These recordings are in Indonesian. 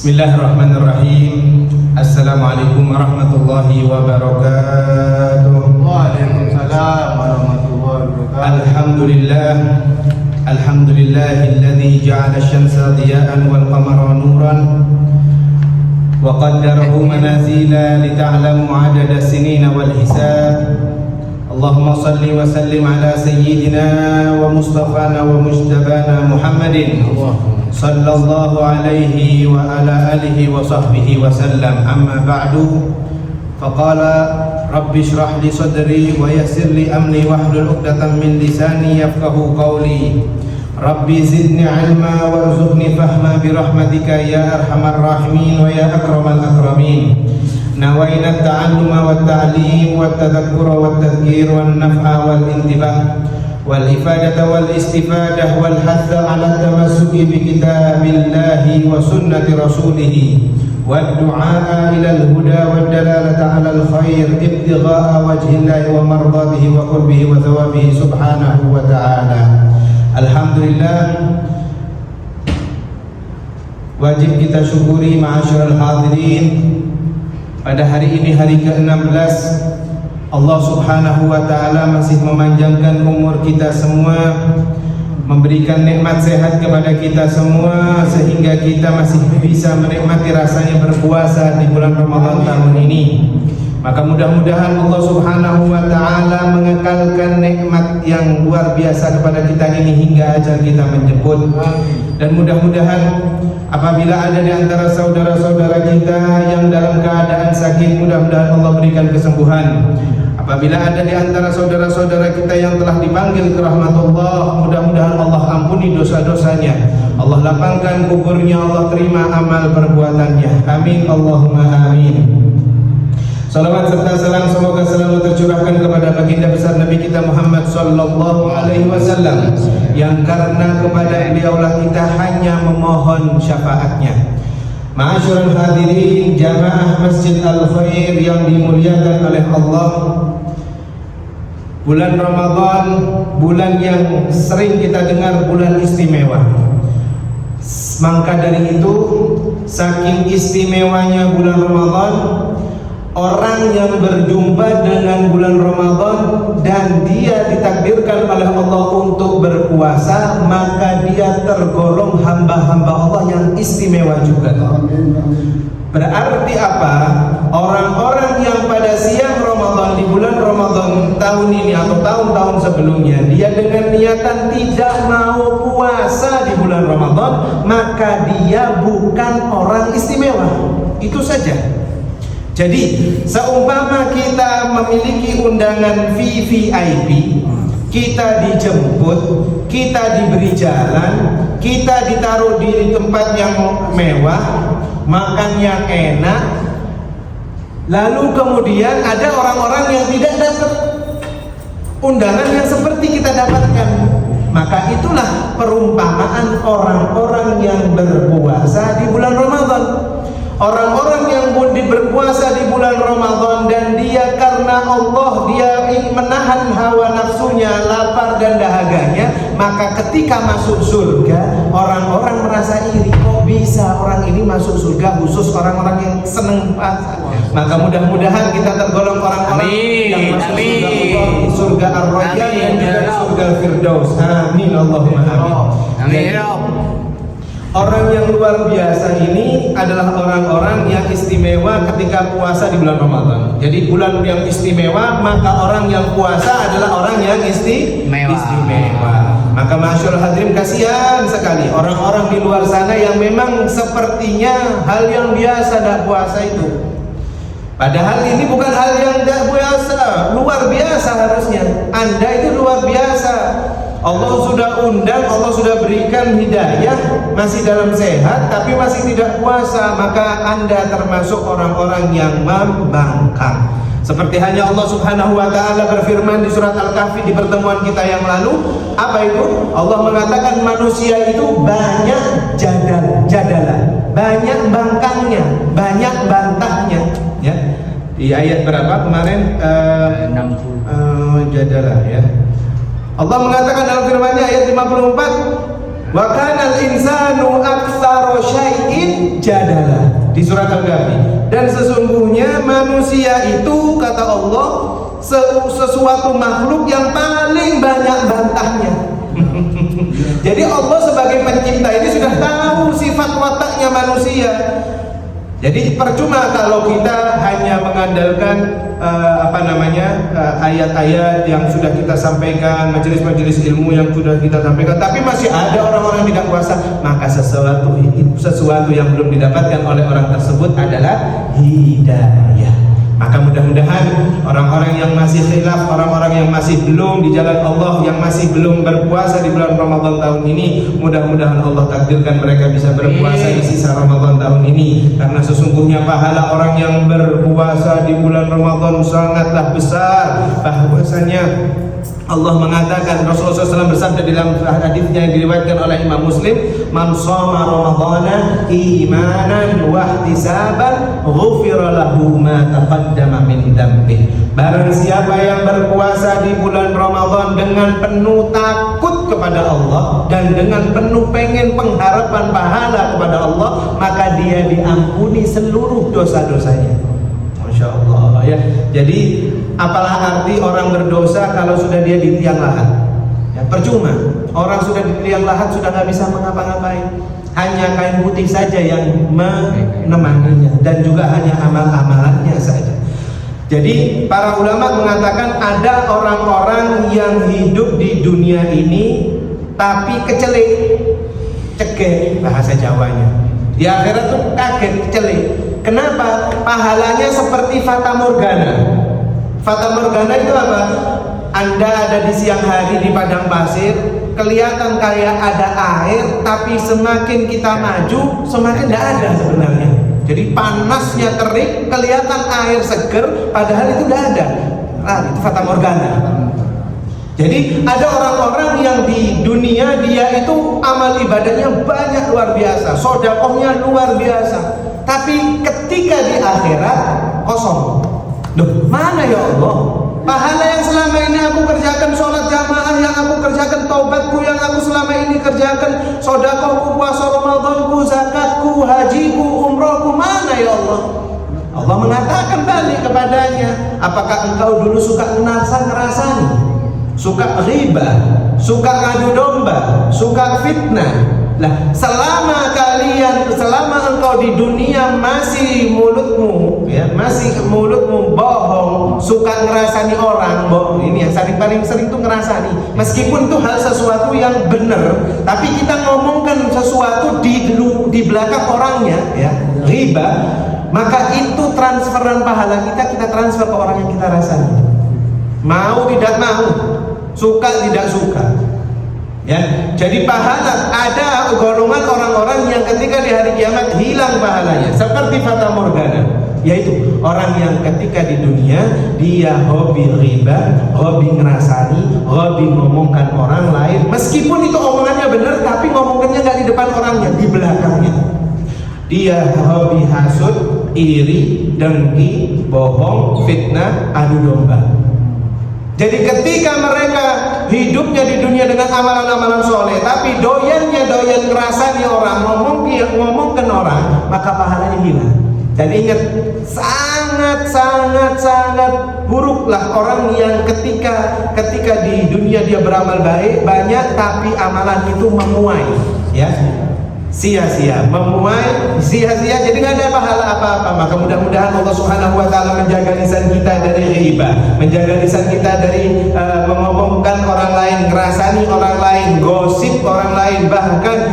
Bismillahirrahmanirrahim. Assalamualaikum warahmatullahi wabarakatuh. Waalaikumsalam warahmatullahi wabarakatuh. Alhamdulillahilladzi ja'ala asy-syamsa diya'an wal qamara nuran wa qaddarahu manazila lita'lamu 'adada as-sinina wal hisab. Allahumma salli wa sallim ala sayyidina wa mustafana wa mujtabana Muhammadin sallallahu alaihi wa ala alihi wa sahbihi wa sallam. Amma ba'du, faqala rabbi shrah li sadri wa yassir li amri wahlul 'uqdatam min lisani yafqahu qawli. Rabbi zidni ilma warzuqni fahma bi rahmatika ya arhamar rahimin wa ya akramal akramin. Nawaina at-ta'alluma wat-ta'lim wat-tadhakkura wat-tadhkir wan-naf'a wal-intifa' wal-ifadata wal-istifadah wal-hatha 'ala at-tamassuki bi kitabillahi wa sunnati rasulih wad-du'a ila al-huda wad-dalalata 'ala al-khair ibtigha'a wajhillahi wa mardatihi wa qurbihi wa thawabihi subhanahu wa ta'ala. Alhamdulillah, wajib kita syukuri ma'asyiral hadirin. Pada hari ini, hari ke-16, Allah subhanahu wa ta'ala masih memanjangkan umur kita semua, memberikan nikmat sehat kepada kita semua, sehingga kita masih bisa menikmati rasanya berpuasa di bulan Ramadan tahun ini. Maka mudah-mudahan Allah subhanahu wa ta'ala mengekalkan nikmat yang luar biasa kepada kita ini hingga ajal kita menjemput. Dan mudah-mudahan apabila ada di antara saudara-saudara kita yang dalam keadaan sakit, mudah-mudahan Allah berikan kesembuhan. Apabila ada di antara saudara-saudara kita yang telah dipanggil ke rahmatullah, mudah-mudahan Allah ampuni dosa-dosanya, Allah lapangkan kuburnya, Allah terima amal perbuatannya. Amin Allahumma amin. Salawat serta salam semoga selalu tercurahkan kepada baginda besar Nabi kita Muhammad sallallahu alaihi wasallam, yang karena kepada beliaulah kita hanya memohon syafaatnya. Ma'asyiral hadirin jamaah Masjid Al-Khair yang dimuliakan oleh Allah, bulan Ramadan, bulan yang sering kita dengar bulan istimewa. Maka dari itu, saking istimewanya bulan Ramadan, orang yang berjumpa dengan bulan Ramadan dan dia ditakdirkan oleh Allah untuk berpuasa, maka dia tergolong hamba-hamba Allah yang istimewa juga. Berarti apa? Orang-orang yang pada siang Ramadan di bulan Ramadan tahun ini atau tahun-tahun sebelumnya, dia dengan niatan tidak mau puasa di bulan Ramadan, maka dia bukan orang istimewa. Itu saja. Jadi seumpama kita memiliki undangan VVIP, kita dijemput, kita diberi jalan, kita ditaruh di tempat yang mewah, makan yang enak, lalu kemudian ada orang-orang yang tidak dapat undangan yang seperti kita dapatkan. Maka itulah perumpamaan orang-orang yang berpuasa di bulan Ramadan. Orang-orang yang berpuasa di bulan Ramadan dan dia karena Allah dia menahan hawa nafsunya, lapar dan dahaganya, maka ketika masuk surga orang-orang merasa iri, kok bisa orang ini masuk surga, khusus orang-orang yang senang puasa. Maka mudah-mudahan kita tergolong orang-orang yang masuk surga Ar-Rayyan dan juga surga Firdaus. Amin Allahumma amin. Amin. Orang yang luar biasa ini adalah orang-orang yang istimewa ketika puasa di bulan Ramadan. Jadi bulan yang istimewa, maka orang yang puasa adalah orang yang istimewa. Maka masyaallah hadirin, kasihan sekali orang-orang di luar sana yang memang sepertinya hal yang biasa tidak puasa itu. Padahal ini bukan hal yang tidak biasa, luar biasa harusnya. Anda itu luar biasa. Allah sudah undang, Allah sudah berikan hidayah, masih dalam sehat tapi masih tidak puasa, maka Anda termasuk orang-orang yang membangkang. Seperti hanya Allah subhanahu wa ta'ala berfirman di surat Al-Kahfi di pertemuan kita yang lalu. Apa itu? Allah mengatakan manusia itu banyak jadalan, banyak bangkangnya, banyak bantahnya, ya. Di ayat berapa kemarin? 60 jadalah, ya. Allah mengatakan dalam firman-Nya ayat 54, Wa kana al-insanu aktsara syai'in jadala di surat Al-Kahfi. Dan sesungguhnya manusia itu, kata Allah, sesuatu makhluk yang paling banyak bantahnya. Jadi Allah sebagai pencipta ini sudah tahu sifat wataknya manusia. Jadi percuma kalau kita hanya mengandalkan ayat-ayat yang sudah kita sampaikan, majelis-majelis ilmu yang sudah kita sampaikan, tapi masih ada orang-orang yang tidak puasa, maka sesuatu yang belum didapatkan oleh orang tersebut adalah hidayah. Maka mudah-mudahan orang-orang yang masih khilaf, orang-orang yang masih belum di jalan Allah, yang masih belum berpuasa di bulan Ramadan tahun ini, mudah-mudahan Allah takdirkan mereka bisa berpuasa di sisa Ramadan tahun ini. Karena sesungguhnya pahala orang yang berpuasa di bulan Ramadan sangatlah besar. Bahwasanya Allah mengatakan, Rasulullah SAW bersabda dalam hadisnya yang diriwayatkan oleh Imam Muslim, "Man shoma Ramadhana imanan wa ihtisaban, ghufira lahu ma taqaddama min dhanbi." Barang siapa yang berpuasa di bulan Ramadan dengan penuh takut kepada Allah dan dengan penuh pengen pengharapan pahala kepada Allah, maka dia diampuni seluruh dosa-dosanya. Masya Allah ya. Jadi apalah arti orang berdosa kalau sudah dia di tiang lahat ya, percuma. Orang sudah di tiang lahat sudah nggak bisa mengapa-ngapain, hanya kain putih saja yang menemaninya dan juga hanya amal-amalannya saja. Jadi para ulama mengatakan ada orang-orang yang hidup di dunia ini tapi kecelik, cekek bahasa Jawanya. Di akhirat tuh kaget, kecelik. Kenapa? Pahalanya seperti fata morgana. Fata morgana itu apa? Anda ada di siang hari di padang pasir, kelihatan kayak ada air, tapi semakin kita maju, semakin tidak ada sebenarnya. Jadi panasnya terik, kelihatan air seger, padahal itu tidak ada. Itu fata morgana. Jadi ada orang-orang yang di dunia dia itu amal ibadahnya banyak luar biasa, sedekahnya luar biasa. Tapi ketika di akhirat kosong. Duh, mana ya Allah? Pahala yang selama ini aku kerjakan, sholat jamaah yang aku kerjakan, taubatku yang aku selama ini kerjakan, sedekahku, puasa Ramadanku, zakatku, hajiku, umrohku, mana ya Allah? Allah mengatakan balik kepadanya, apakah engkau dulu suka ngerasani, suka riba, suka adu domba, suka fitnah? Lah, selama engkau di dunia masih mulutmu bohong, suka ngerasani orang, bohong, ini yang paling sering tuh ngerasani. Meskipun itu hal sesuatu yang benar, tapi kita ngomongkan sesuatu di belakang orangnya, ya, riba, maka itu transferan pahala kita transfer ke orang yang kita rasani. Mau tidak mau, suka tidak suka. Ya, jadi pahala ada golongan orang-orang yang ketika di hari kiamat hilang pahalanya seperti fata morgana, yaitu orang yang ketika di dunia dia hobi riba, hobi ngerasani, hobi ngomongkan orang lain, meskipun itu omongannya benar tapi ngomongkannya nggak di depan orangnya, di belakangnya. Dia hobi hasud, iri, dengki, bohong, fitnah, adu domba. Jadi ketika mereka hidupnya di dunia dengan amalan-amalan soleh, tapi doyan ngerasani orang, ngomongkan orang, maka pahalanya hilang. Dan ingat, sangat buruklah orang yang ketika di dunia dia beramal baik banyak, tapi amalan itu memuai, ya, sia-sia, jadi nggak ada pahala apa-apa. Maka mudah-mudahan Allah Subhanahu wa taala menjaga lisan kita dari ghibah, menjaga lisan kita dari mengomongkan orang lain, ngerasani orang lain, gosip orang lain, bahkan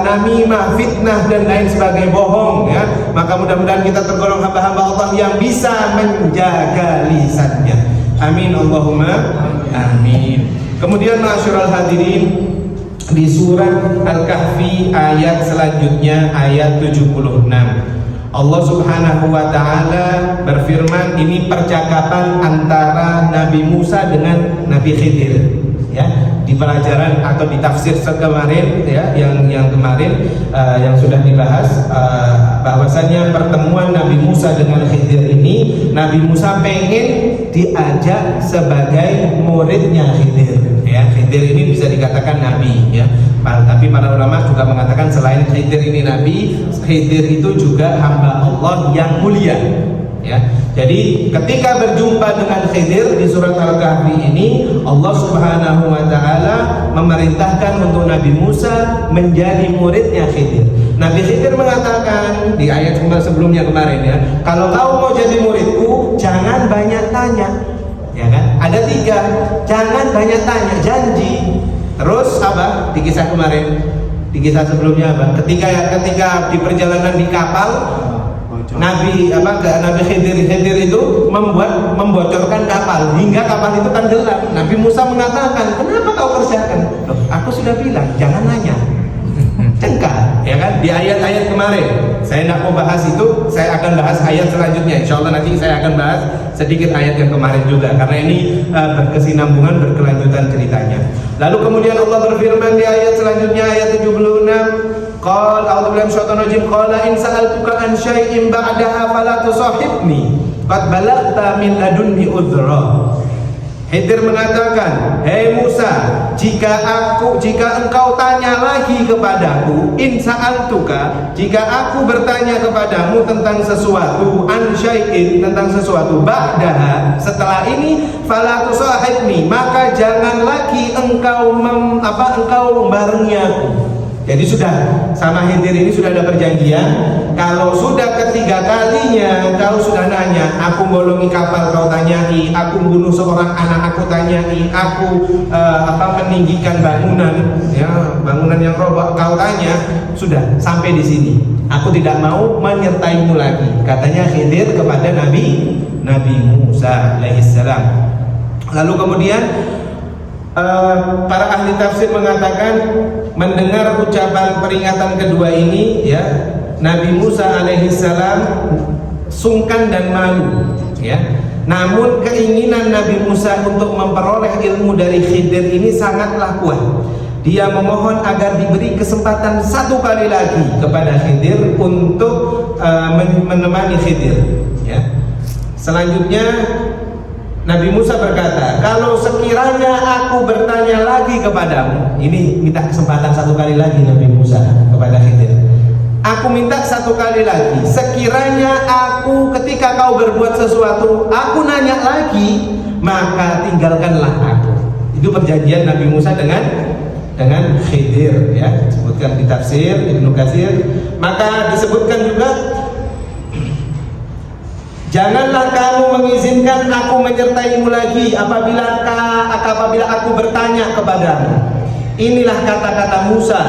namimah, fitnah dan lain sebagainya, bohong, ya. Maka mudah-mudahan kita tergolong hamba-hamba Allah yang bisa menjaga lisannya. Amin Allahumma amin. Kemudian ma'asyiral hadirin, di surat Al-Kahfi ayat selanjutnya ayat 76, Allah Subhanahu wa taala berfirman, ini percakapan antara Nabi Musa dengan Nabi Khidir, ya. Di pelajaran atau di tafsir kemarin ya, yang kemarin yang sudah dibahas, bahwasannya pertemuan Nabi Musa dengan Khidir ini, Nabi Musa pengen diajak sebagai muridnya Khidir ya. Khidir ini bisa dikatakan nabi ya, tapi para ulama juga mengatakan selain Khidir ini nabi, Khidir itu juga hamba Allah yang mulia ya. Jadi ketika berjumpa dengan Khidir di surat Al-Kahfi ini, Allah Subhanahu wa taala memerintahkan untuk Nabi Musa menjadi muridnya Khidir. Nabi Khidir mengatakan di ayat sebelumnya kemarin ya, kalau kau mau jadi muridku jangan banyak tanya. Ya kan? Ada 3, jangan banyak tanya, janji. Terus apa? Di kisah kemarin, di kisah sebelumnya apa? Ketika di perjalanan di kapal, Nabi Khidir itu membocorkan kapal hingga kapal itu tenggelam. Nabi Musa mengatakan, kenapa kau kerjakan? Loh, aku sudah bilang jangan nanya. Cengkak, ya kan? Di ayat-ayat kemarin saya tidak mau bahas itu, saya akan bahas ayat selanjutnya. Insya Allah nanti saya akan bahas sedikit ayat yang kemarin juga, karena ini berkesinambungan, berkelanjutan ceritanya. Lalu kemudian Allah berfirman di ayat selanjutnya, ayat 76, qala a'udzu billahi minasyaitonir rajim, qala in sa'altuka an syai'in ba'daha fala tusahibni qad balaghta min ladunni udhra. Khidir mengatakan, hei Musa, jika engkau tanya lagi kepadaku, in sa'altuka, jika aku bertanya kepadamu tentang sesuatu, an syai'in, tentang sesuatu, ba'daha, setelah ini, fala tusahibni, maka jangan lagi engkau membarengi aku. Jadi sudah sama Khidir ini sudah ada perjanjian. Kalau sudah ketiga kalinya kau sudah nanya, aku bolongi kapal kau tanyai, aku bunuh seorang anak aku tanyai, aku meninggikan bangunan ya, bangunan yang roboh kau tanya, sudah sampai di sini. Aku tidak mau menyertaimu lagi, katanya Khidir kepada Nabi Musa alaihissalam. Lalu kemudian para ahli tafsir mengatakan, mendengar ucapan peringatan kedua ini ya, Nabi Musa alaihissalam sungkan dan malu ya. Namun keinginan Nabi Musa untuk memperoleh ilmu dari Khidir ini sangatlah kuat. Dia memohon agar diberi kesempatan 1 kali lagi kepada Khidir untuk menemani Khidir ya. Selanjutnya Nabi Musa berkata, kalau sekiranya aku bertanya lagi kepadamu, ini minta kesempatan 1 kali lagi Nabi Musa kepada Khidir. Aku minta 1 kali lagi, sekiranya aku ketika kau berbuat sesuatu, aku nanya lagi, maka tinggalkanlah aku. Itu perjanjian Nabi Musa dengan Khidir ya, disebutkan di tafsir Ibnu Katsir. Maka disebutkan juga, janganlah kamu mengizinkan aku menyertaimu lagi apabila aku bertanya kepadamu. Inilah kata-kata Musa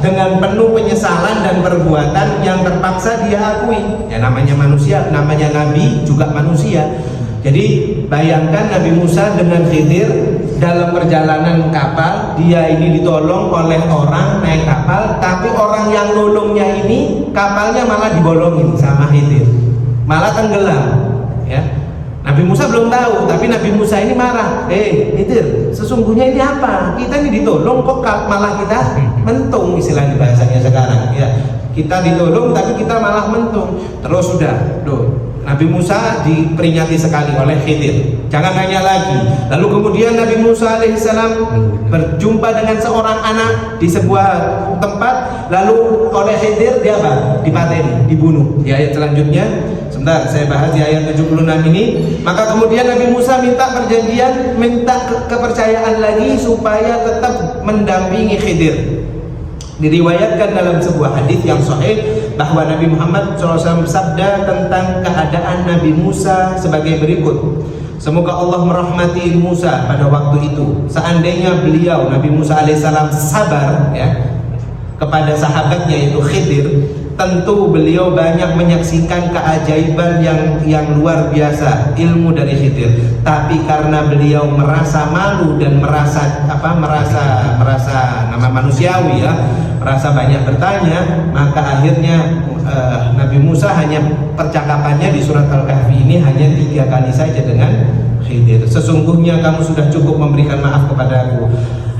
dengan penuh penyesalan dan perbuatan yang terpaksa dia akui. Ya namanya manusia, namanya nabi juga manusia. Jadi bayangkan Nabi Musa dengan Khidir dalam perjalanan kapal, dia ini ditolong oleh orang naik kapal, tapi orang yang nolongnya ini kapalnya malah dibolongin sama Khidir, malah tenggelam ya. Nabi Musa belum tahu, tapi Nabi Musa ini marah. Khidir, sesungguhnya ini apa? Kita ini ditolong kok malah kita mentung, istilahnya bahasanya sekarang ya. Kita ditolong tapi kita malah mentung. Terus sudah, Nabi Musa diperingati sekali oleh Khidir, jangan nanya lagi. Lalu kemudian Nabi Musa alaihissalam berjumpa dengan seorang anak di sebuah tempat, lalu oleh Khidir dia apa? Dipateni, dibunuh. Di ayat selanjutnya, sebentar saya bahas di ayat 76 ini. Maka kemudian Nabi Musa minta perjanjian, minta kepercayaan lagi supaya tetap mendampingi Khidir. Diriwayatkan dalam sebuah hadis yang sahih bahwa Nabi Muhammad SAW bersabda tentang keadaan Nabi Musa sebagai berikut. Semoga Allah merahmati Musa pada waktu itu. Seandainya beliau Nabi Musa alaihissalam sabar ya kepada sahabatnya yaitu Khidir, tentu beliau banyak menyaksikan keajaiban yang luar biasa ilmu dari Khidir. Tapi karena beliau merasa malu dan merasa nama manusiawi ya, merasa banyak bertanya, maka akhirnya Nabi Musa hanya percakapannya di surat Al-Kahfi ini hanya 3 kali saja dengan Khidir. Sesungguhnya kamu sudah cukup memberikan maaf kepadaku.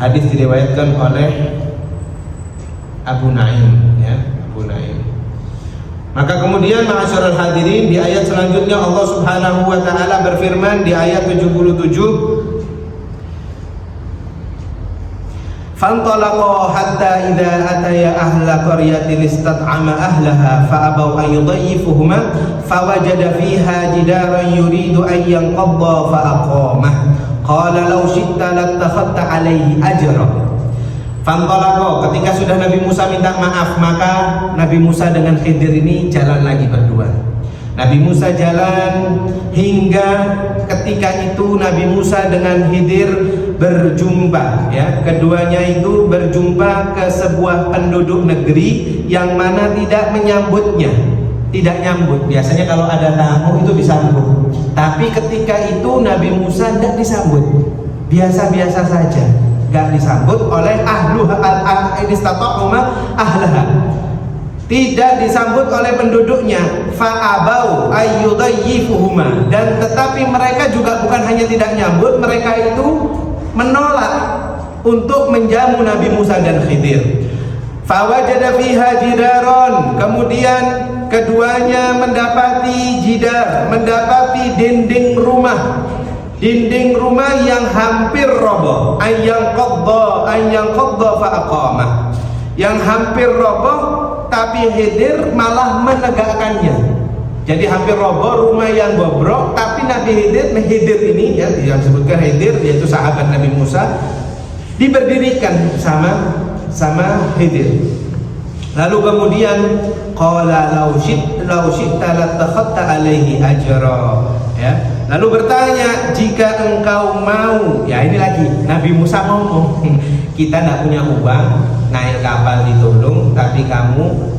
Hadis diriwayatkan oleh Abu Naim, ya, Abu Naim. Maka kemudian ma'asyiral hadirin, di ayat selanjutnya Allah Subhanahu wa taala berfirman di ayat 77, فانطلقا حتى إذا أتيا أهل قرية استطعما أهلها فأبوا أن يضيفوهما فوجد فيها جدارا يريد أن ينقض فأقامه قال لو شئت لاتخذت عليه أجرا. Fantolako, ketika sudah Nabi Musa minta maaf, maka Nabi Musa dengan Khidir ini jalan lagi berdua. Nabi Musa jalan hingga ketika itu Nabi Musa dengan Khidir berjumpa, ya, keduanya itu berjumpa ke sebuah penduduk negeri yang mana tidak menyambutnya, tidak nyambut. Biasanya kalau ada tamu itu disambut, tapi ketika itu Nabi Musa tidak disambut, biasa-biasa saja, gak disambut oleh ahlaha, tidak disambut oleh penduduknya. Fa'abau ayyudayyifuhuma, dan tetapi mereka juga bukan hanya tidak nyambut, mereka itu menolak untuk menjamu Nabi Musa dan Khidir. Fawajada fiha jidaron, kemudian keduanya mendapati jidar, mendapati dinding rumah yang hampir roboh, ayang qadda fa'aqamah, yang hampir roboh tapi Khidir malah menegakkannya. Jadi hampir roboh, rumah yang bobrok, tapi Nabi Khidir ini, ya, yang disebutkan Khidir yaitu sahabat Nabi Musa, diberdirikan sama Khidir. Lalu kemudian qala law syi'ta latakhadta alaihi ajra, ya. Lalu bertanya, jika engkau mau, ya ini lagi Nabi Musa ngomong, kita tidak punya uang naik kapal ditolong, tapi kamu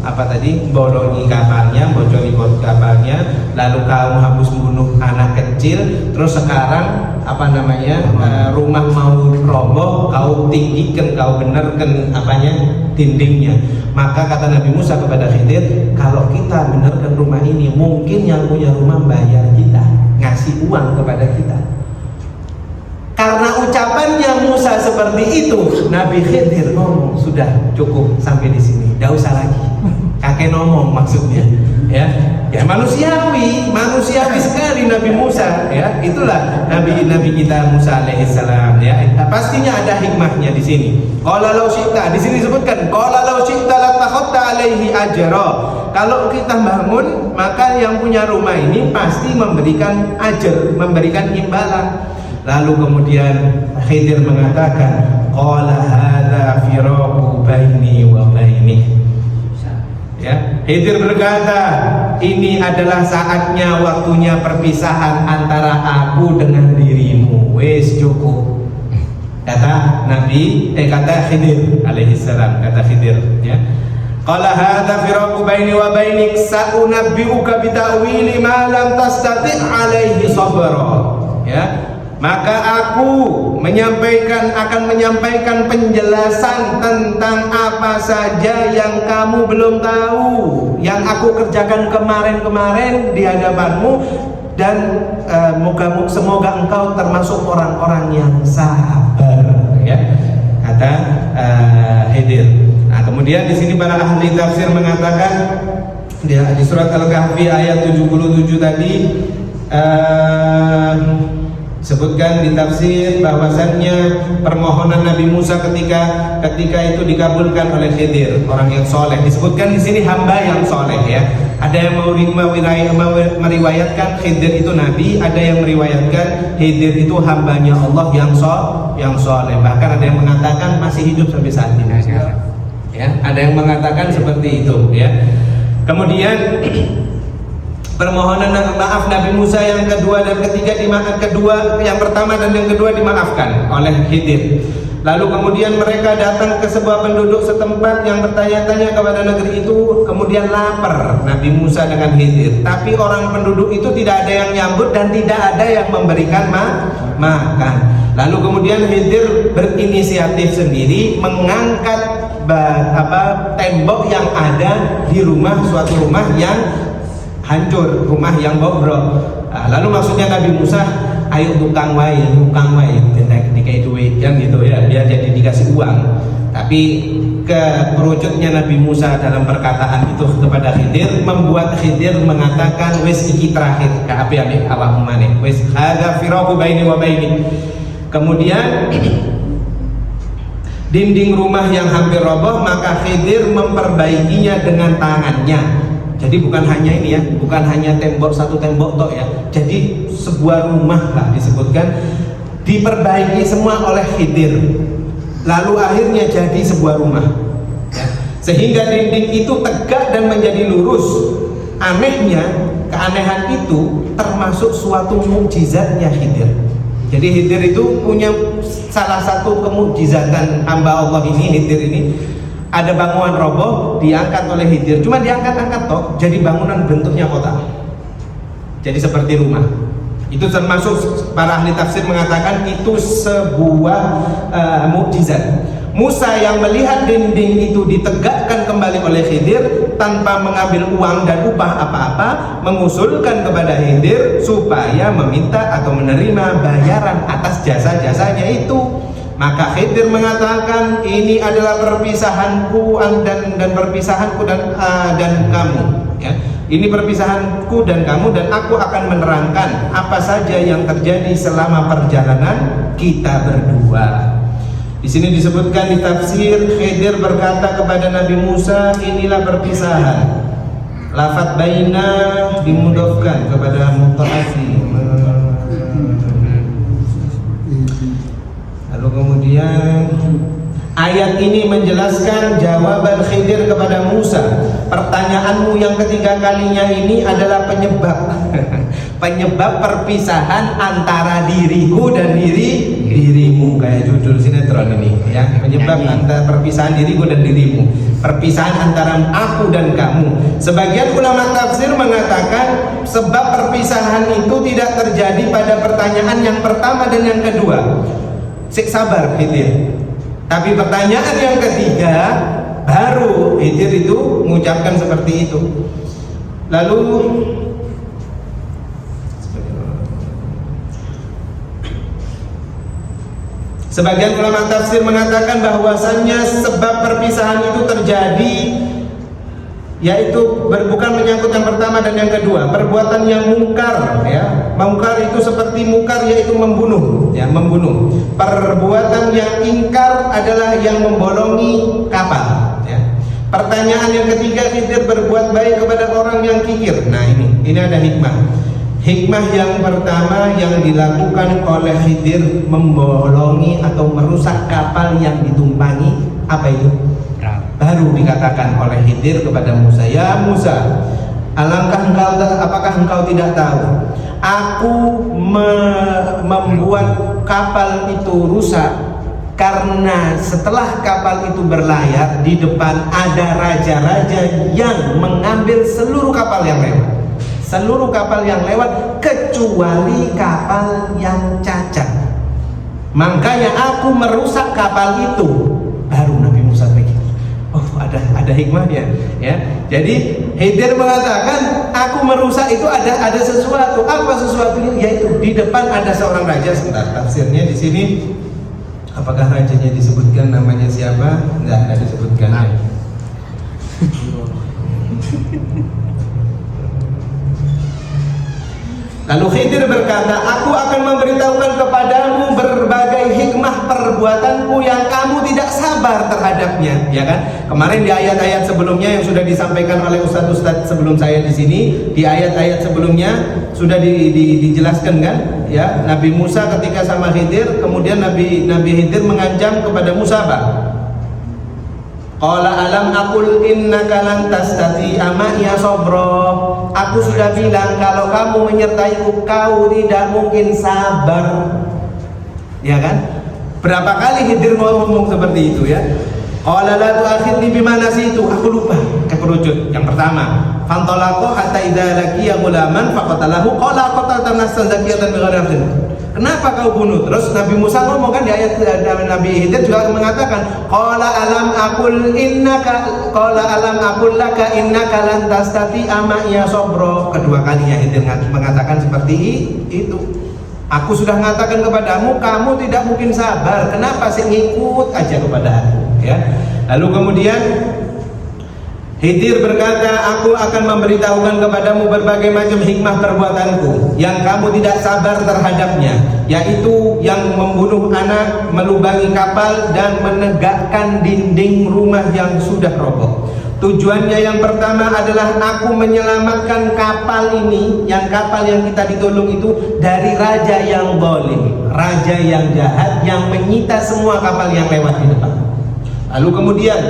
bolongi kapalnya, bocori kapalnya, lalu kamu habis membunuh anak kecil, terus sekarang rumah mau roboh, kau tinggikan, kau benerkan dindingnya. Maka kata Nabi Musa kepada Khidir, kalau kita benerkan rumah ini, mungkin yang punya rumah bayar kita, ngasih uang kepada kita. Karena ucapannya Musa seperti itu, Nabi Khidir ngomong, sudah cukup sampai di sini, tidak usah lagi. Kakek ngomong maksudnya, ya manusiawi sekali Nabi Musa, ya. Itulah Nabi kita Musa alaihissalam, ya. Pastinya ada hikmahnya di sini. Qala law syi'ta, di sini disebutkan qala law syi'ta latakhadta alaihi ajra. Kalau kita bangun, maka yang punya rumah ini pasti memberikan ajar, memberikan imbalan. Lalu kemudian Khidir mengatakan, qala hadza firaqu baini wa bainik. Ya, Khidir berkata, ini adalah saatnya, waktunya perpisahan antara aku dengan dirimu. Wes cukup. Kata Khidir alaihissalam, kata Khidir, ya. Qala hadza firaqu baini wa bainik sa'unabbi'uka bi ta'wili ma lam tastati' alaihi sabra. Ya. Maka aku akan menyampaikan penjelasan tentang apa saja yang kamu belum tahu, yang aku kerjakan kemarin di hadapanmu, dan semoga engkau termasuk orang-orang yang sabar, ya, kata Khidir. Nah, kemudian di sini para ahli tafsir mengatakan di surat Al-Kahfi ayat 77 tadi, sebutkan di tafsir bahwasannya permohonan Nabi Musa ketika itu dikabulkan oleh Khidir, orang yang soleh. Disebutkan di sini hamba yang soleh, ya. Ada yang meriwayatkan Khidir itu nabi, ada yang meriwayatkan Khidir itu hambanya Allah yang soleh. Bahkan ada yang mengatakan masih hidup sampai saat ini. Ya, ada yang mengatakan seperti itu, ya. Kemudian permohonan maaf Nabi Musa yang kedua dan ketiga yang pertama dan yang kedua dimaafkan oleh Khidir. Lalu kemudian mereka datang ke sebuah penduduk setempat yang bertanya-tanya kepada negeri itu, kemudian lapar Nabi Musa dengan Khidir. Tapi orang penduduk itu tidak ada yang nyambut dan tidak ada yang memberikan makan. Lalu kemudian Khidir berinisiatif sendiri mengangkat tembok yang ada di suatu rumah yang hancur, rumah yang bobrok. Lalu maksudnya Nabi Musa, ayo tukang wae dikai duit kan gitu ya, biar jadi dikasih uang. Tapi keperucutnya Nabi Musa dalam perkataan itu kepada Khidir membuat Khidir mengatakan wis iki terakhir ka api Allahumma ne wis hadza firaqu baini wa baini. Kemudian dinding rumah yang hampir roboh, maka Khidir memperbaikinya dengan tangannya. Jadi bukan hanya ini ya, bukan hanya satu tembok tok ya. Jadi sebuah rumah lah disebutkan diperbaiki semua oleh Khidir. Lalu akhirnya jadi sebuah rumah ya. Sehingga dinding itu tegak dan menjadi lurus. Anehnya, keanehan itu termasuk suatu mukjizatnya Khidir. Jadi Khidir itu punya salah satu kemukjizatan hamba Allah ini, Khidir ini. Ada bangunan roboh diangkat oleh Khidir, cuma diangkat-angkat toh jadi bangunan bentuknya kotak. Jadi seperti rumah. Itu termasuk para ahli tafsir mengatakan itu sebuah mukjizat. Musa yang melihat dinding itu ditegakkan kembali oleh Khidir tanpa mengambil uang dan upah apa-apa, mengusulkan kepada Khidir supaya meminta atau menerima bayaran atas jasa-jasanya itu. Maka Khidir mengatakan ini adalah perpisahanku dan perpisahanku dan kamu ya. Ini perpisahanku dan kamu, dan aku akan menerangkan apa saja yang terjadi selama perjalanan kita berdua. Di sini disebutkan di tafsir, Khidir berkata kepada Nabi Musa, inilah perpisahan. Lafaz baina dimudofkan kepada mutaati. Lalu kemudian ayat ini menjelaskan jawaban Khidir kepada Musa. Pertanyaanmu yang ketiga kalinya ini adalah penyebab perpisahan antara diriku dan dirimu, kayak judul sinetron ini ya. Penyebab antara perpisahan diriku dan dirimu, perpisahan antara aku dan kamu. Sebagian ulama tafsir mengatakan sebab perpisahan itu tidak terjadi pada pertanyaan yang pertama dan yang kedua. Sabar Khidir. Tapi pertanyaan yang ketiga baru Khidir itu mengucapkan seperti itu. Lalu sebagian ulama tafsir mengatakan bahwasannya sebab perpisahan itu terjadi yaitu bukan menyangkut yang pertama dan yang kedua, perbuatan yang mungkar ya. Mungkar itu seperti mungkar yaitu membunuh ya, membunuh. Perbuatan yang ingkar adalah yang membolongi kapal ya. Pertanyaan yang ketiga, Khidir berbuat baik kepada orang yang kikir. Nah ini ada hikmah. Hikmah yang pertama yang dilakukan oleh Khidir membolongi atau merusak kapal yang ditumpangi, apa itu? Baru dikatakan oleh Khidir kepada Musa, ya Musa, apakah engkau tidak tahu aku membuat kapal itu rusak karena setelah kapal itu berlayar di depan ada raja-raja yang mengambil seluruh kapal yang lewat kecuali kapal yang cacat. Makanya aku merusak kapal itu. Baru Nabi Musa pikir, oh ada hikmahnya ya. Jadi Khidir mengatakan aku merusak itu ada sesuatu. Apa sesuatunya? Yaitu di depan ada seorang raja. Sebentar, tafsirnya di sini apakah rajanya disebutkan namanya siapa? Enggak disebutkan ya. Lalu Khidir berkata, aku akan memberitahukan kepadamu berbagai hikmah perbuatanku yang kamu tidak sabar terhadapnya, ya kan? Kemarin di ayat-ayat sebelumnya yang sudah disampaikan oleh ustadz-ustadz sebelum saya di sini, di ayat-ayat sebelumnya sudah dijelaskan kan? Ya, Nabi Musa ketika sama Khidir, kemudian Nabi Khidir mengancam kepada Musa apa? Qala alam aqul innaka lan tastati'a ma'iya sabra. Aku sudah bilang kalau kamu menyertaiku kau tidak mungkin sabar. Ya kan? Berapa kali Khidir ngomong seperti itu ya? Qala la tu'akhidni bima nasitu. Aku lupa, keperucut. Yang pertama, fantalaqa hatta idza laqiya ghulaman faqatalahu qala qatalta nafsan zakiyatan bighairi nafsin. Kenapa kau bunuh? Terus Nabi Musa ngomong kan di ayat Nabi Khidir juga mengatakan qala alam aqul laka innaka lan tastati'a ma'iya sabra. Kedua kalinya Khidir mengatakan seperti itu. Aku sudah mengatakan kepadamu, kamu tidak mungkin sabar. Kenapa sih ngikut aja kepada aku? Ya. Lalu kemudian Khidir berkata, aku akan memberitahukan kepadamu berbagai macam hikmah perbuatanku yang kamu tidak sabar terhadapnya, yaitu yang membunuh anak, melubangi kapal, dan menegakkan dinding rumah yang sudah roboh. Tujuannya yang pertama adalah aku menyelamatkan kapal ini, yang kapal yang kita ditolong itu, dari raja yang zalim, raja yang jahat, yang menyita semua kapal yang lewat di depan. Lalu kemudian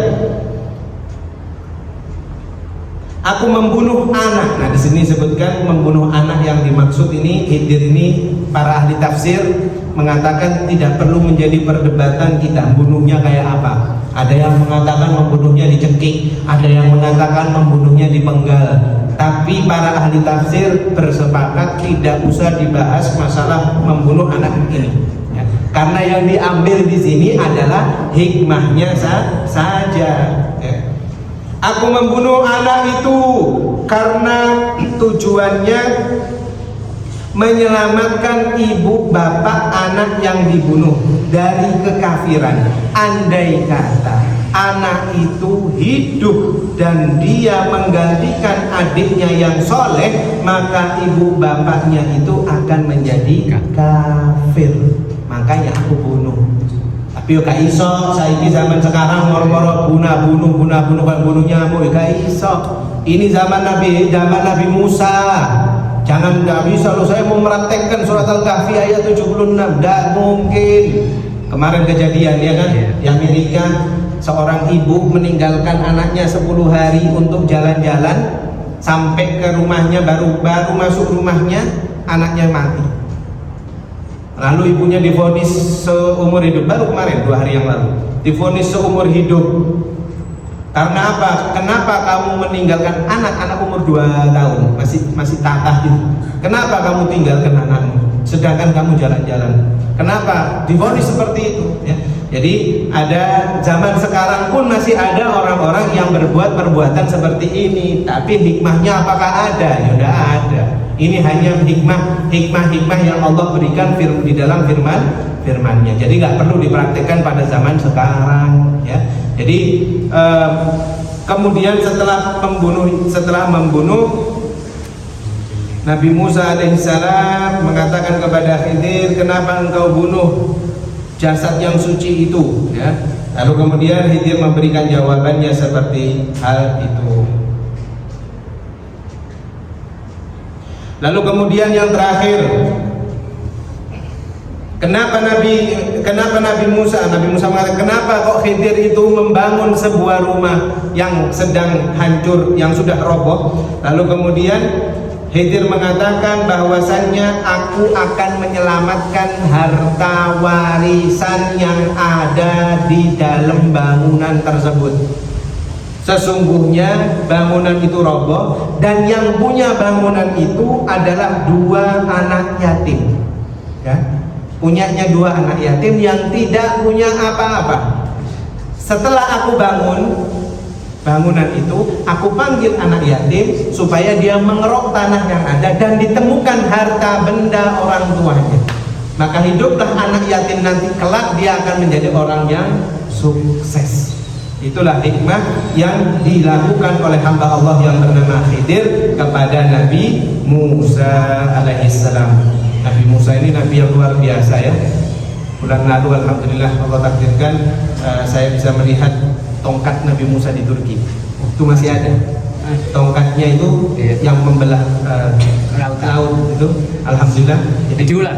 aku membunuh anak. Nah, di sini sebutkan membunuh anak, yang dimaksud ini Khidir ini para ahli tafsir mengatakan tidak perlu menjadi perdebatan kita bunuhnya kayak apa. Ada yang mengatakan membunuhnya dicekik, ada yang mengatakan membunuhnya dipenggal. Tapi para ahli tafsir bersepakat tidak usah dibahas masalah membunuh anak ini. Ya. Karena yang diambil di sini adalah hikmahnya saja. Ya. Aku membunuh anak itu karena tujuannya menyelamatkan ibu, bapak, anak yang dibunuh dari kekafiran. Andai kata anak itu hidup dan dia menggantikan adiknya yang soleh, maka ibu bapaknya itu akan menjadi kafir. Makanya aku bunuh. Tapi gak iso saiki zaman sekarang moro-moro bunuh bunuh nyamuk, gak iso. Ini zaman Nabi Musa. Jangan, gak bisa loh saya mau meraktekkan surat Al-Kahfi ayat 76, gak mungkin. Kemarin kejadian ya kan, di Amerika seorang ibu meninggalkan anaknya 10 hari untuk jalan-jalan, sampai ke rumahnya baru masuk rumahnya anaknya mati. Lalu ibunya divonis seumur hidup, baru kemarin 2 hari yang lalu divonis seumur hidup. Karena apa? Kenapa kamu meninggalkan anak umur 2 tahun masih tatah gitu? Kenapa kamu tinggalkan anakmu sedangkan kamu jalan-jalan? Kenapa divonis seperti itu? Ya. Jadi ada zaman sekarang pun masih ada orang-orang yang berbuat perbuatan seperti ini. Tapi hikmahnya apakah ada? Ya udah ada. Ini hanya hikmah yang Allah berikan di dalam firman-Nya. Jadi nggak perlu dipraktikkan pada zaman sekarang. Ya. Jadi kemudian setelah membunuh Nabi Musa alaihissalam mengatakan kepada Khidir, kenapa engkau bunuh jasad yang suci itu? Ya. Lalu kemudian Khidir memberikan jawabannya seperti hal itu. Lalu kemudian yang terakhir, Kenapa Nabi Musa mengatakan, kenapa kok Khidir itu membangun sebuah rumah yang sedang hancur, yang sudah roboh? Lalu kemudian Khidir mengatakan bahwasannya aku akan menyelamatkan harta warisan yang ada di dalam bangunan tersebut. Sesungguhnya bangunan itu roboh dan yang punya bangunan itu adalah 2 anak yatim. Ya. Punyanya 2 anak yatim yang tidak punya apa-apa. Setelah aku bangun bangunan itu, aku panggil anak yatim supaya dia mengeruk tanah yang ada dan ditemukan harta benda orang tuanya. Maka hiduplah anak yatim, nanti kelak dia akan menjadi orang yang sukses. Itulah hikmah yang dilakukan oleh hamba Allah yang bernama Khidir kepada Nabi Musa alaihissalam. Nabi Musa ini nabi yang luar biasa ya. Bulan lalu alhamdulillah Allah takdirkan saya bisa melihat tongkat Nabi Musa di Turki. Itu masih ada. Tongkatnya itu yang membelah laut itu, alhamdulillah. Jadi ular.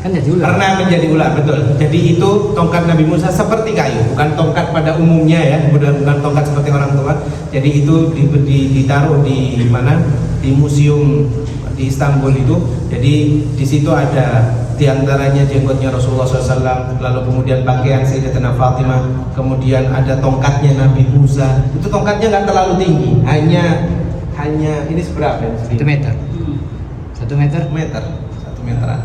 Kan jadi ular. Pernah menjadi ular, betul. Jadi itu tongkat Nabi Musa seperti kayu, bukan tongkat pada umumnya ya, bukan tongkat seperti orang tua. Jadi itu ditaruh di mana? Di museum di Istanbul itu. Jadi di situ ada diantaranya jenggotnya Rasulullah SAW, lalu kemudian pakaian Sayyidatina Fatimah, kemudian ada tongkatnya Nabi Musa. Itu tongkatnya nggak terlalu tinggi, hanya ini seberapa? 1 meter. 1 meter? 1 meteran.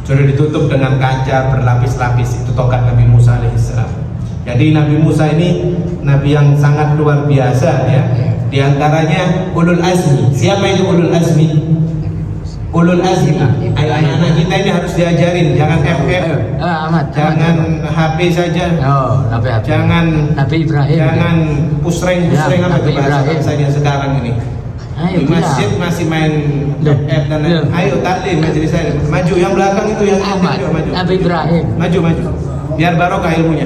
Sudah ditutup dengan kaca berlapis-lapis. Itu tongkat Nabi Musa alaihissalam. Jadi Nabi Musa ini nabi yang sangat luar biasa ya. Di antaranya ulul azmi. Siapa itu ulul azmi? ulul azmi. Ayo anak-anak kita ini harus diajarin, jangan FF, Ahmad. jangan HP saja. Oh, Nabi Jangan Ibrahim. Jangan pusreng Ya, apa Nabi itu bahasa Ibrahim. bangsanya sekarang ini. Ayo, Di masjid masih main FF dan Loh. ayo taklim majelis saya. Maju yang belakang itu yang Ahmad. itu, maju. Nabi Ibrahim. Maju. Biar barokah ilmunya.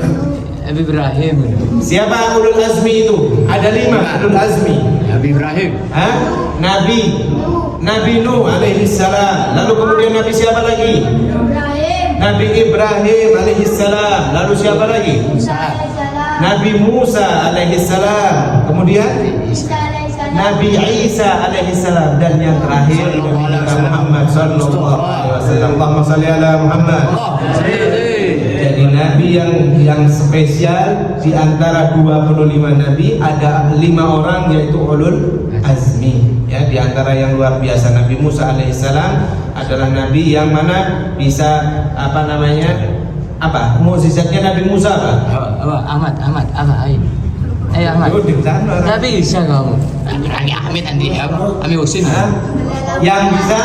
Nabi Ibrahim. Siapa ulul azmi itu? Ada 5 ulul azmi. Nabi Ibrahim. Hah? Nabi Nuh alaihi salam. Lalu kemudian Nabi siapa lagi? Nabi Ibrahim alaihi salam. Lalu siapa lagi? Nabi Musa alaihi salam. Kemudian Nabi Isa alaihi salam dan yang terakhir Nabi Muhammad sallallahu alaihi wasallam. Allahumma shalli ala Muhammad. Jadi nabi yang spesial di antara 25 nabi ada 5 orang yaitu ulul azmi. Ya, di antara yang luar biasa Nabi Musa alaihissalam adalah nabi yang mana bisa mukjizatnya Nabi Musa apa? Ahmad, ayo. Ahmad. Tapi bisa kamu. Ahmad nanti Ahmad Husin. Yang bisa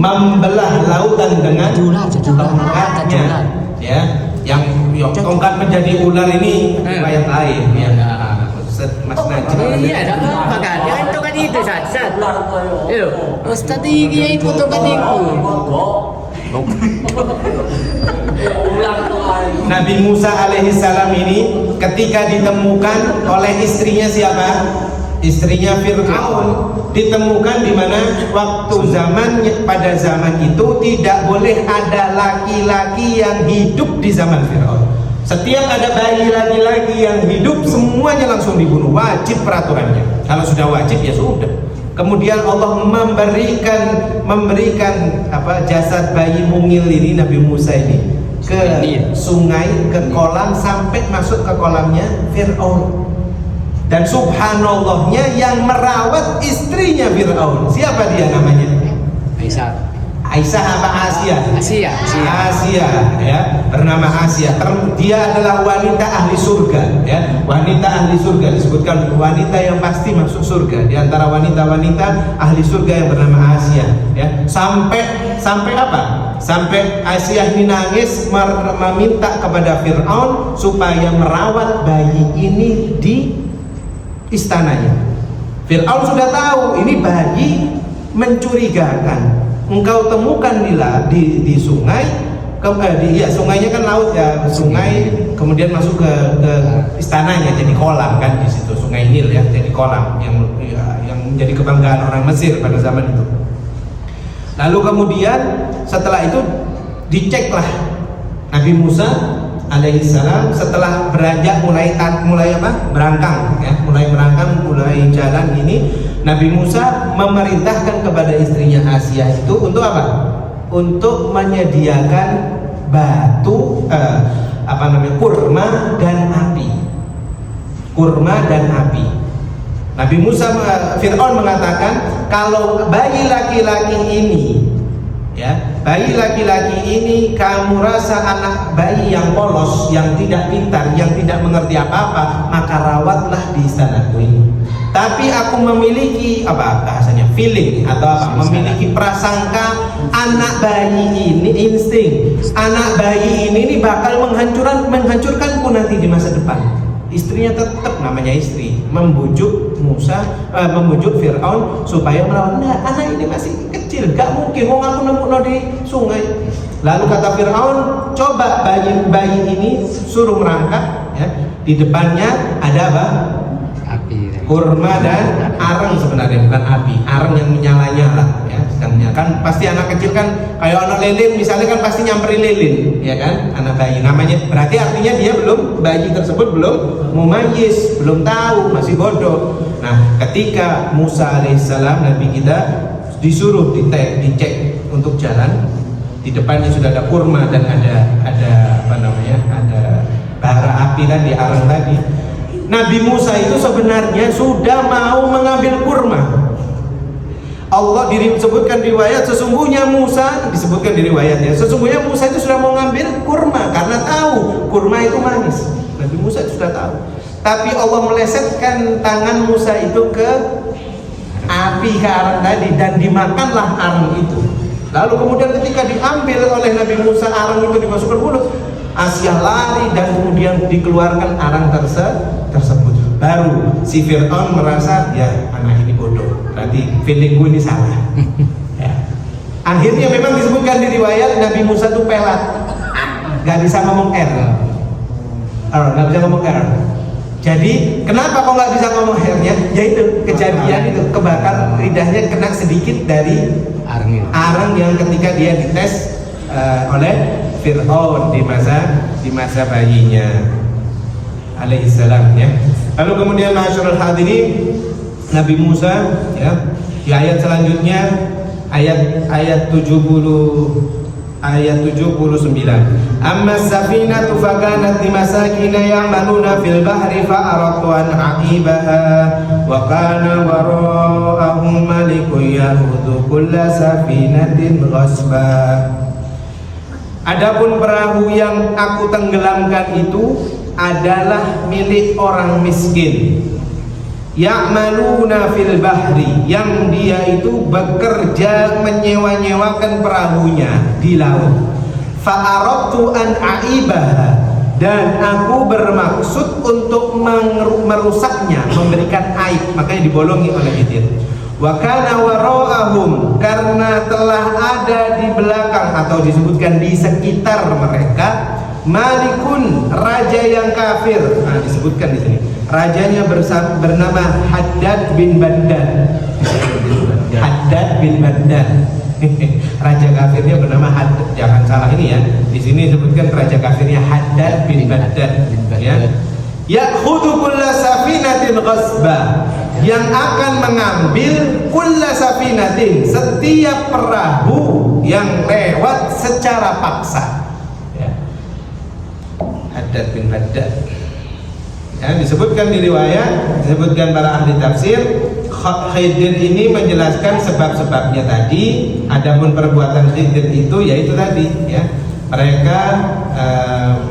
membelah lautan dengan tongkatnya. Ya, yang tongkat menjadi ular ini riwayat lain ya. Mas Najib. Iya, ada apa kan? Ya itu kan itu sat. Ustaz ini itu kan itu. Nabi Musa alaihissalam ini ketika ditemukan oleh istrinya siapa? Istrinya Fir'aun, ditemukan di mana pada zaman itu tidak boleh ada laki-laki yang hidup di zaman Fir'aun. Setiap ada bayi laki-laki yang hidup semuanya langsung dibunuh, wajib peraturannya. Kalau sudah wajib ya sudah. Kemudian Allah memberikan jasad bayi mungil ini Nabi Musa ini ke sungai, ke kolam sampai masuk ke kolamnya Fir'aun. Dan subhanallahnya yang merawat istrinya Fir'aun. Siapa dia namanya? Aisyah apa Asia? Asia ya, bernama Asia. Dia adalah wanita ahli surga ya. Wanita ahli surga disebutkan wanita yang pasti masuk surga. Di antara wanita-wanita ahli surga yang bernama Asia ya. Sampai apa? Sampai Asia ini nangis meminta kepada Fir'aun supaya merawat bayi ini di istananya. Fir'aun sudah tahu ini bayi mencurigakan. Engkau temukan di sungai, sungainya kan laut ya, sungai kemudian masuk ke istananya jadi kolam kan di situ, Sungai Nil ya, jadi kolam yang menjadi kebanggaan orang Mesir pada zaman itu. Lalu kemudian setelah itu diceklah Nabi Musa alaihissalam setelah beranjak mulai berangkang ya, mulai jalan ini. Nabi Musa memerintahkan kepada istrinya Asia itu untuk apa? Untuk menyediakan batu kurma dan api. Nabi Musa Fir'aun mengatakan kalau bayi laki-laki ini kamu rasa anak bayi yang polos, yang tidak pintar, yang tidak mengerti apa-apa, maka rawatlah di istanaku ini. Tapi aku memiliki feeling atau memiliki prasangka anak bayi ini, insting anak bayi ini bakal menghancurkanku nanti di masa depan. Istrinya tetap namanya istri membujuk Fir'aun supaya merawat. Nah, anak ini masih kecil, gak mungkin aku nemu di sungai. Lalu kata Fir'aun, coba bayi ini suruh merangkak ya. Di depannya ada apa? Api. Kurma dan areng, sebenarnya bukan api, areng yang menyala-nyala ya. Kan pasti anak kecil kan kayak anak lilin misalnya kan pasti nyamperin lilin ya kan, anak bayi namanya, berarti artinya dia bayi tersebut belum mumayyiz, belum tahu, masih bodoh. Nah, ketika Musa alaihissalam Nabi kita disuruh dicek untuk jalan, di depannya sudah ada kurma dan ada bara api tadi, areng tadi. Nabi Musa itu sebenarnya sudah mau mengambil kurma. Allah disebutkan riwayat sesungguhnya Musa itu sudah mau ngambil kurma karena tahu kurma itu manis. Nabi Musa itu sudah tahu. Tapi Allah melesetkan tangan Musa itu ke api ke arang tadi dan dimakanlah arang itu. Lalu kemudian ketika diambil oleh Nabi Musa arang itu dimasukkan mulut, Asyah lari dan kemudian dikeluarkan arang tersebut. Baru si Fir'aun merasa, ya anak ini bodoh, berarti feelingku ini salah. Ya. Akhirnya memang disebutkan di riwayat Nabi Musa itu pelat, nggak bisa ngomong nggak bisa ngomong Jadi kenapa kok nggak bisa ngomong R-nya? Yaitu kejadian itu kebakar, lidahnya kena sedikit dari arang yang ketika dia dites oleh Fir'aun di masa bayinya alaihissalam, ya. Lalu kemudian masyarul hadirin, Nabi Musa, ya, di ayat selanjutnya ayat 79. Amma safinatu fakanat limasakina ya'maluna fil bahri fa'aradtu an aqibaha wa kana wara'ahum malikun ya'khudhu kulla safinatin ghasba. Adapun perahu yang aku tenggelamkan itu adalah milik orang miskin. Ya'maluna fil bahri, yang dia itu bekerja menyewa-nyewakan perahunya di laut. Fa'aradtu an a'ibaha, dan aku bermaksud untuk merusaknya, memberikan aib, makanya dibolongi oleh Khidir. Wa kana wara'ahum, karena telah ada di belakang atau disebutkan di sekitar mereka, malikun, raja yang kafir. Nah, disebutkan di sini. Rajanya bernama Haddad bin Baddan. Haddad bin Baddan. Raja kafirnya bernama Haddad. Jangan salah ini ya. Di sini disebutkan raja kafirnya Haddad bin Baddan. Ya. Ya'khudhu kulla safinatin ghasba, yang akan mengambil kulla safinatin, setiap perahu yang lewat secara paksa. Ya. Haddad bin Baddan. Ya, disebutkan di riwayat, disebutkan para ahli tafsir, Khidir ini menjelaskan sebab-sebabnya tadi. Adapun perbuatan Khidir itu yaitu tadi, ya, mereka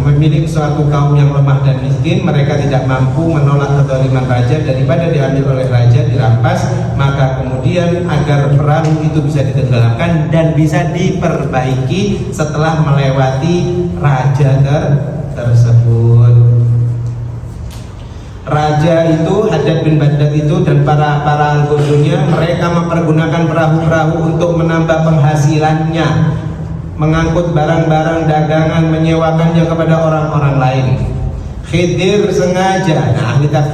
memiliki suatu kaum yang lemah dan miskin, mereka tidak mampu menolak kezaliman raja, daripada diambil oleh raja, dirampas, maka kemudian agar perahu itu bisa ditenggelamkan dan bisa diperbaiki setelah melewati raja tersebut. Raja itu, Haddad bin Baddan itu, dan para anggotonya, mereka mempergunakan perahu-perahu untuk menambah penghasilannya, mengangkut barang-barang dagangan, menyewakannya kepada orang-orang lain. Khidir sengaja,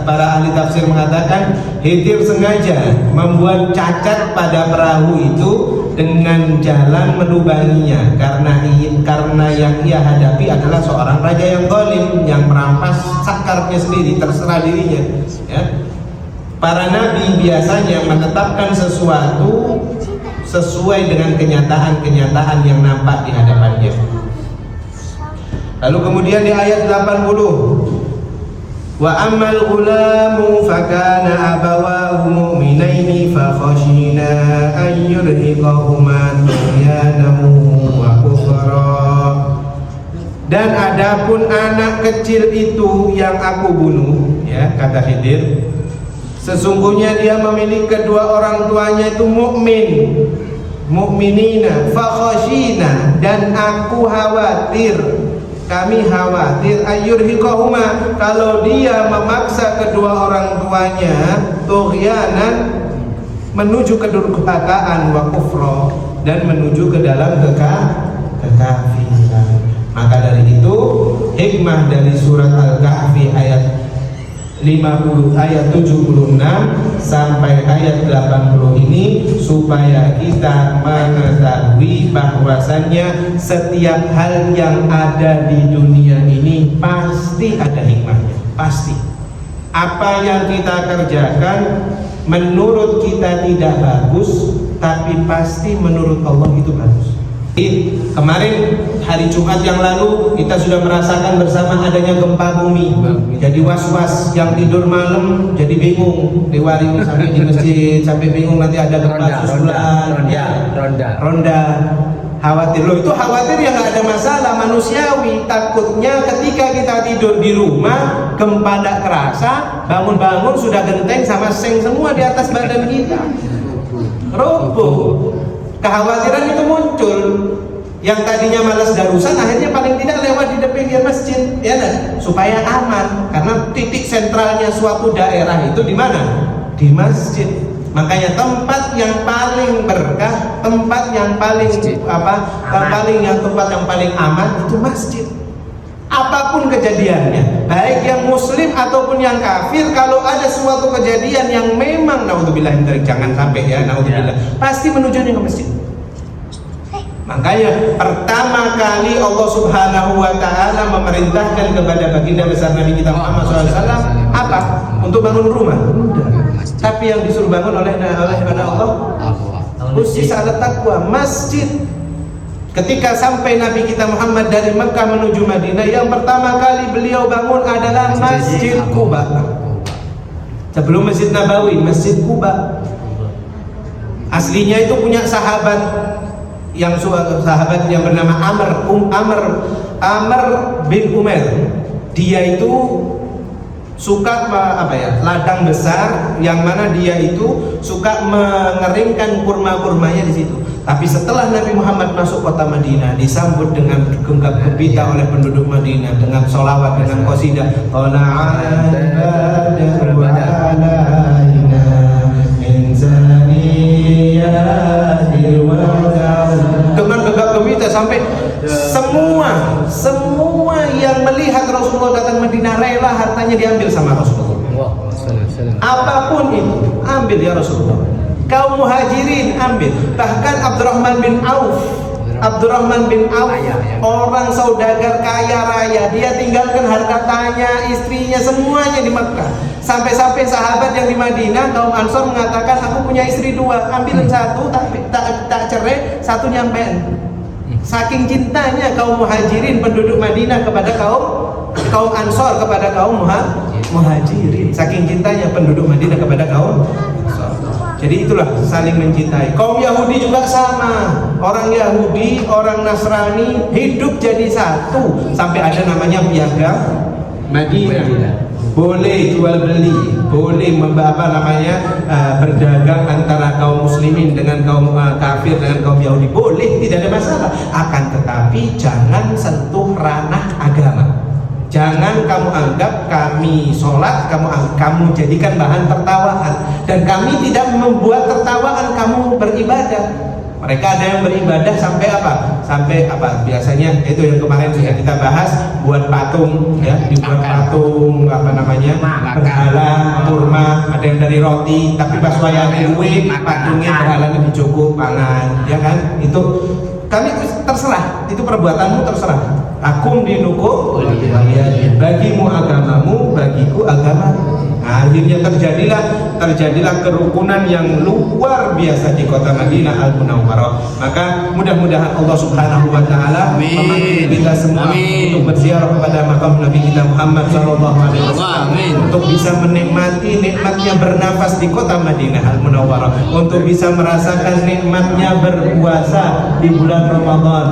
para ahli tafsir mengatakan Khidir sengaja membuat cacat pada perahu itu dengan jalan melubanginya, karena yang ia hadapi adalah seorang raja yang zalim, yang merampas sakarnya sendiri, terserah dirinya, ya. Para nabi biasanya menetapkan sesuatu sesuai dengan kenyataan-kenyataan yang nampak di hadapannya. Lalu kemudian di ayat 80, wa ammal ghulamu fakana abawahu mu'minaini fa khashina an yurhiqahuma tughyanan wa kufra. Dan adapun anak kecil itu yang aku bunuh, ya, kata Khidir, sesungguhnya dia memiliki kedua orang tuanya itu mukminina fa khashina, dan aku khawatir, kami khawatir, ayyurhiqahuma, kalau dia memaksa kedua orang tuanya tughyanan, menuju kedurhakaan, wa kufra, dan menuju ke dalam kekafiran. Maka dari itu hikmah dari surat Al-Kahfi ayat 50 ayat 76 sampai ayat 80 ini supaya kita mengetahui bahwasannya setiap hal yang ada di dunia ini pasti ada hikmahnya, pasti. Apa yang kita kerjakan menurut kita tidak bagus, tapi pasti menurut Allah itu bagus. Kemarin hari Jumat yang lalu kita sudah merasakan bersama adanya gempa bumi. Jadi was-was, yang tidur malam jadi bingung, diwaring sampai di masjid sampai bingung nanti ada gempa susulan. Ronda. Khawatir loh, itu khawatir ya, nggak ada masalah, manusiawi. Takutnya ketika kita tidur di rumah gempa tidak kerasa, bangun-bangun sudah genteng sama seng semua di atas badan kita. roboh. Kekhawatiran itu muncul. Yang tadinya malas darusan akhirnya paling tidak lewat di depan masjid, ya kan? Supaya aman. Karena titik sentralnya suatu daerah itu di mana? Di masjid. Makanya tempat yang paling berkah, tempat yang paling tempat yang paling aman itu masjid. Apapun kejadiannya, baik yang muslim ataupun yang kafir, kalau ada suatu kejadian yang memang naudzubillah, jangan sampai ya naudzubillah, pasti menujunya ke masjid. Makanya pertama kali Allah Subhanahu wa taala memerintahkan kepada baginda besar Nabi kita Muhammad SAW apa? Untuk bangun rumah. Tapi yang disuruh bangun oleh Allah khusus alat takwa, masjid. Ketika sampai Nabi kita Muhammad dari Mekah menuju Madinah, yang pertama kali beliau bangun adalah Masjid Quba. Sebelum Masjid Nabawi, Masjid Quba. Aslinya itu punya sahabat yang bernama Amr bin Umair. Dia itu suka ladang besar yang mana dia itu suka mengeringkan kurma-kurmanya di situ. Tapi setelah Nabi Muhammad masuk kota Madinah, disambut dengan gegap gempita oleh penduduk Madinah dengan sholawat, dengan qasidah. Dengan gegap gempita sampai semua yang melihat Rasulullah datang Madinah rela hartanya diambil sama Rasulullah. Apapun itu, ambil ya Rasulullah. Kaum muhajirin ambil, bahkan Abdurrahman bin Auf, orang saudagar kaya raya, dia tinggalkan hartanya, istrinya, semuanya di Mekah. Sampai-sampai sahabat yang di Madinah, kaum Ansor mengatakan, aku punya istri 2, ambil satu, tak cerai, satu nyampein. Saking cintanya kaum muhajirin penduduk Madinah kepada kaum Ansor kepada kaum muhajirin. Saking cintanya penduduk Madinah kepada kaum Ansor. Jadi itulah saling mencintai. Kaum Yahudi juga sama. Orang Yahudi, orang Nasrani hidup jadi satu. Sampai ada namanya piagam Madinah. Boleh jual beli, boleh berdagang antara kaum muslimin dengan kaum kafir, dengan kaum Yahudi, boleh, tidak ada masalah. Akan tetapi jangan sentuh ranah agama. Jangan kamu anggap kami sholat, kamu jadikan bahan tertawaan, dan kami tidak membuat tertawaan kamu beribadah. Mereka ada yang beribadah sampai apa? Sampai apa? Biasanya itu yang kemarin sudah kita bahas, buat patung, ya, dibuat patung berhala, kurma, ada yang dari roti, tapi pas wayang kue patungnya berhala lebih cukup pangan, ya kan? Itu kami terserah, itu perbuatanmu terserah. Akum dinukum, bagimu agamamu, bagiku agamamu. Nah, akhirnya terjadilah kerukunan yang luar biasa di kota Madinah Al-Munawwarah. Maka mudah-mudahan Allah Subhanahu wa taala memanggil kita semua untuk berziarah kepada makam Nabi kita Muhammad sallallahu alaihi wasallam, untuk bisa menikmati nikmatnya bernafas di kota Madinah Al-Munawwarah, untuk bisa merasakan nikmatnya berpuasa di bulan Ramadan.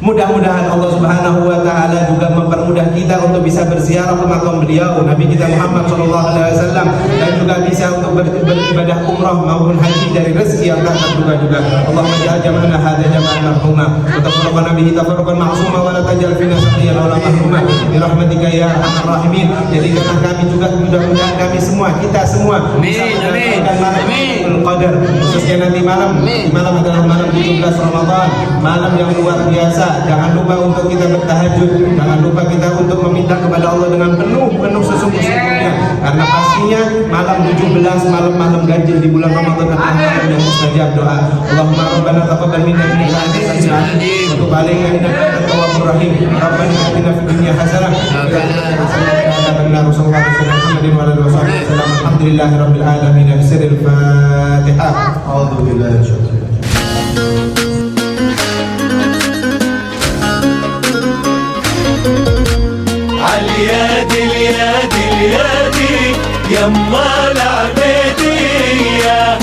Mudah-mudahan Allah Subhanahu wa taala juga mempermudah kita untuk bisa berziarah ke makam beliau Nabi kita Muhammad sallallahu alaihi wasallam, dan juga bisa untuk beribadah umrah maupun haji dari rezeki yang tak terduga juga. Allahumma ja'al jam'ana hadza jam'an marhuma wa tafarraqna bihi tafarraqan ma'suma wa la tajal fina saqiyan wa la mahruma bi rahmatika ya arhamar rahimin. Jadikanlah kami juga, mudah-mudahan kami semua, kita semua bisa mendapatkan malam Lailatul Qadar, khususnya nanti malam. Malam adalah malam 17 Ramadan, malam yang luar biasa. Jangan lupa untuk kita bertahajud, jangan lupa kita untuk meminta kepada Allah dengan penuh sesungguh-sungguhnya, karena pastinya malam 17, malam ganjil di bulan Ramadan adalah malam yang mustajab doa. Allahumma rabbana taqabbal minna innaka antas samiul alim wa tub alaina innaka antat tawwabur rahim. Rabbana atina fid dunya hasanah wa qina adzaban nar. Muhammadin wa alihi wasallam. Alhamdulillahirabbil alamin. Bismillahil Fatihah. A'udzu billahi minasyaitonir rajim. اليد يما العبيدية